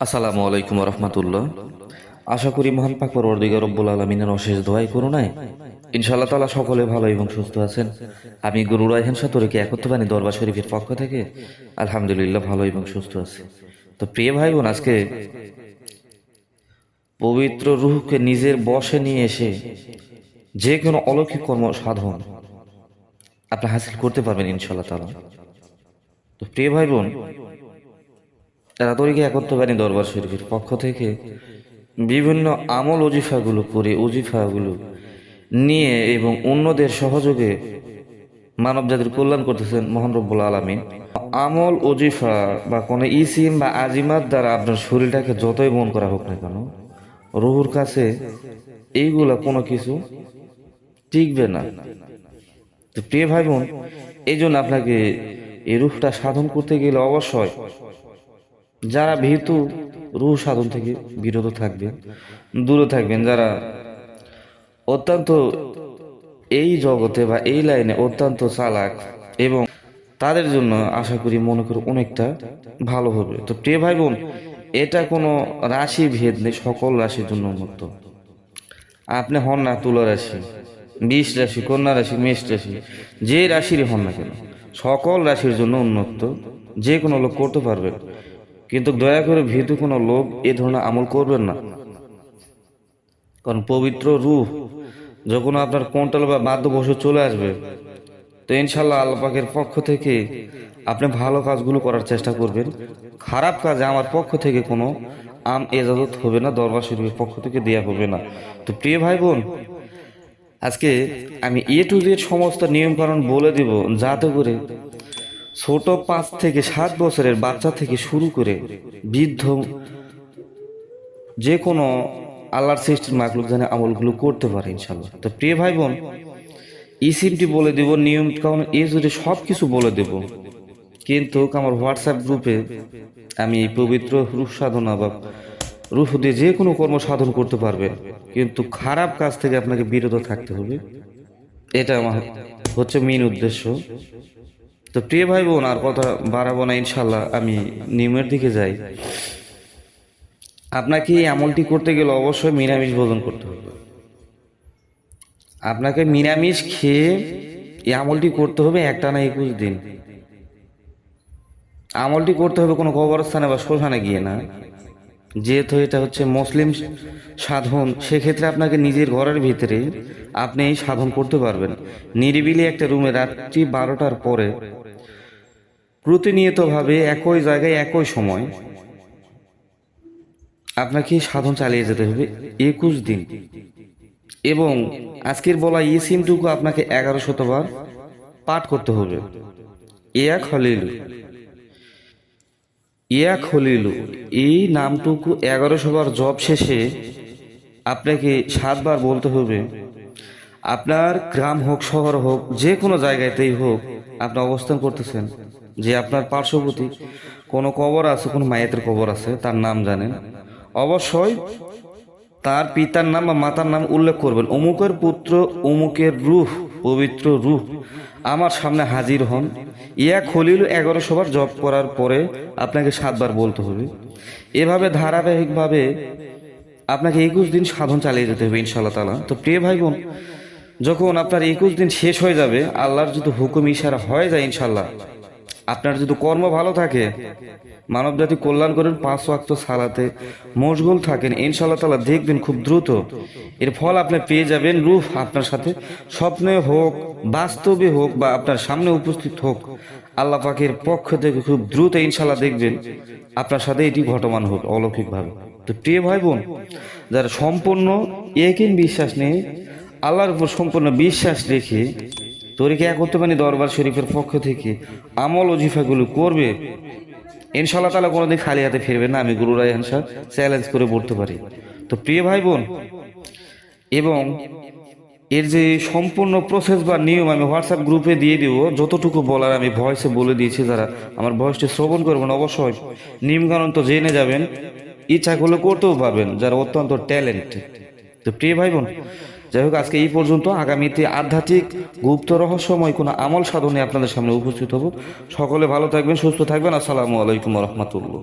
আসসালামু আলাইকুম রহমতুল্লাহ। আশা করি মহান পাক পরওয়ারদিগার রব্বুল আলামিনের অশেষ দোয়াই করুণায় ইনশাআল্লাহ তাআলা সকলে ভালো এবং সুস্থ আছেন। আমি গুরু রায়হান সাতরিকে একত্রবাণী দরবার শরীফের পক্ষ থেকে আলহামদুলিল্লাহ ভালো এবং সুস্থ আছি। তো প্রিয় ভাই বোন, আজকে পবিত্র রূহকে নিজের বশে নিয়ে এসে যে কোনো অলৌকিক কর্ম সাধন আপনি হাসিল করতে পারবেন ইনশাআল্লাহ তাআলা। তো প্রিয় ভাই বোন, রাতরিকে একত্রবাণী দরবার শরীফের পক্ষ থেকে বিভিন্ন আমল ওজিফাগুলো করে ওজিফাগুলো নিয়ে এবং অন্যদের সহযোগে মানব জাতির কল্যাণ করতেছেন মহান রব্বুল আলামিন। আমল ওজিফা বা কোনো ইসিম বা আজিমাত দ্বারা আপনার শরীরটাকে যতই মন করা হোক না কেন, রুহুর কাছে এইগুলা কোনো কিছু টিকবে না। তো প্রিয় ভাই বোন, এই জন্য আপনাকে এই রূহটা সাধন করতে গেলে অবশ্যই যারা ভীতু রূহ সাধন থেকে বিরত থাকবেন, দূরে থাকবেন। যারা অত্যন্ত এই জগতে বা এই লাইনে অত্যন্ত চালাক এবং তাদের জন্য আশা করি মনে করি অনেকটা ভালো হবে। তো প্রিয় ভাই বোন, এটা কোনো রাশি ভেদ নেই, সকল রাশির জন্য উন্মুক্ত। আপনি হন না তুলা রাশি, বৃষ রাশি, কন্যা রাশি, মেষ রাশি, যে রাশিরই হন না কেন সকল রাশির জন্য উন্মুক্ত। যে কোনো লোক করতে পারবে, কিন্তু দয়া করে ভীতু কোনো লোক এ ধরনের আমল করবেন না। কারণ পবিত্র রূহ যখন আপনার কন্ট্রোল বা বাধ্য বসে চলে আসবে, তো ইনশাল্লাহ আল্লাহ পাকের পক্ষ থেকে আপনি ভালো কাজগুলো করার চেষ্টা করবেন। খারাপ কাজে আমার পক্ষ থেকে কোনো এজাজত হবে না, দরবার শরীফের পক্ষ থেকে দেয়া হবে না। তো প্রিয় ভাই বোন, আজকে আমি টু জেড সমস্ত নিয়মকানুন বলে দেব, যাতে করে ছোট 5 থেকে 7 বছরের বাচ্চা থেকে শুরু করে বৃদ্ধ যে কোনো আল্লাহর সৃষ্টির মাকলুক যেন আমলগুলো করতে পারে ইনশাল্লাহ। তো প্রিয় ভাই বোন, ইসিমটি বলে দেব, নিয়ম কানুন জুড়ে সব কিছু বলে দেব। কিন্তু আমার হোয়াটসঅ্যাপ গ্রুপে আমি এই পবিত্র রূহ সাধনা বা রূহ দিয়ে যে কোনো কর্ম সাধন করতে পারবেন, কিন্তু খারাপ কাজ থেকে আপনাকে বিরত থাকতে হবে। এটা আমার হচ্ছে মেইন উদ্দেশ্য। তো প্রিয় ভাই বোন, আর কথা বাড়াবো না, ইনশাল্লাহ আমি নিয়মের দিকে যাই। আপনাকে এই আমলটি করতে গেলে অবশ্যই নিরামিষ ভোজন করতে হবে। আপনাকে নিরামিষ খেয়ে এই আমলটি করতে হবে একটানা 21 দিন। আমলটি করতে হবে কোনো কবরস্থানে বা শ্মশানে গিয়ে না, যেহেতু এটা হচ্ছে মুসলিম সাধন। সেক্ষেত্রে আপনাকে নিজের ঘরের ভিতরে আপনি এই সাধন করতে পারবেন। নিরিবিলি একটা রুমে রাত্রি 12টার পরে প্রতিনিয়তভাবে একই জায়গায় একই সময় আপনাকে সাধন চালিয়ে যেতে হবে 21 দিন। এবং আজকের বলা ইসিমটুকু আপনাকে 1100 বার পাঠ করতে হবে। ইয়া খলিলু, ইয়া খলিলু, এই নামটুকু 1100 বার জপ শেষে আপনাকে 7 বার বলতে হবে। আপনার গ্রাম হোক, শহর হোক, যে কোনো জায়গাতেই হোক আপনি অবস্থান করতেছেন, যে আপনার পার্শ্ববর্তী কোনো কবর আছে, কোনো মায়েতের কবর আছে, তার নাম জানেন, অবশ্যই তার পিতার নাম বা মাতার নাম উল্লেখ করবেন। অমুকের পুত্র অমুকের রূহ, পবিত্র রূহ আমার সামনে হাজির হন। ইয়া খলিল 1100 বার জপ করার পরে আপনাকে 7 বার বলতে হবে। এভাবে ধারাবাহিকভাবে আপনাকে 21 দিন সাধন চালিয়ে যেতে হবে ইনশাআল্লাহ তাআলা। তো প্রিয় ভাই বোন, যখন আপনার 21 দিন শেষ হয়ে যাবে, আল্লাহর যদি হুকুম ইশারা হয়ে যায় ইনশাআল্লাহ, আপনার যদি কর্ম ভালো থাকে, মানব জাতি কল্যাণ করেন, 5 ওয়াক্ত সালাতে মশগুল থাকেন, ইনশাআল্লাহ তাআলা দেখবেন খুব দ্রুত এর ফল আপনি পেয়ে যাবেন। রূহ আপনার সাথে স্বপ্নে হোক, বাস্তবে হোক, বা আপনার সামনে উপস্থিত হোক, আল্লাহ পাকের পক্ষ থেকে খুব দ্রুত ইনশাআল্লাহ দেখবেন আপনার সাথে এটি ঘটমান হোক অলৌকিকভাবে। তো প্রিয় ভাই বোন, যারা সম্পূর্ণ ইয়াকিন বিশ্বাস নিয়ে আল্লাহর উপর সম্পূর্ণ বিশ্বাস রেখে তরিকা একত্রবাণী দরবার শরীফের পক্ষ থেকে আমল ওজিফাগুলো করবে, ইনশাআল্লাহ তাআলা কোনোদিন খালি হাতে ফিরবে না, আমি গুরু রায়হান সাহেব চ্যালেঞ্জ করে বলতে পারি। তো প্রিয় ভাই বোন, এবং এর যে সম্পূর্ণ প্রসেস বা নিয়ম আমি হোয়াটসঅ্যাপ গ্রুপে দিয়ে দিব। যতটুকু বলার আমি ভয়েসে বলে দিয়েছি, যারা আমার ভয়েসটি শ্রবণ করবেন অবশ্যই নিয়মকানুন তো জেনে যাবেন, ইচ্ছা করলে করতেও পারবেন, যারা অত্যন্ত ট্যালেন্টেড। তো প্রিয় ভাই বোন, যাই হোক, আজকে এই পর্যন্ত। আগামীতে আধ্যাত্মিক গুপ্ত রহস্যময় কোনো আমল সাধনে আপনাদের সামনে উপস্থিত হব। সকলে ভালো থাকবেন, সুস্থ থাকবেন। আসসালামু আলাইকুম রহমতুল্লাহ।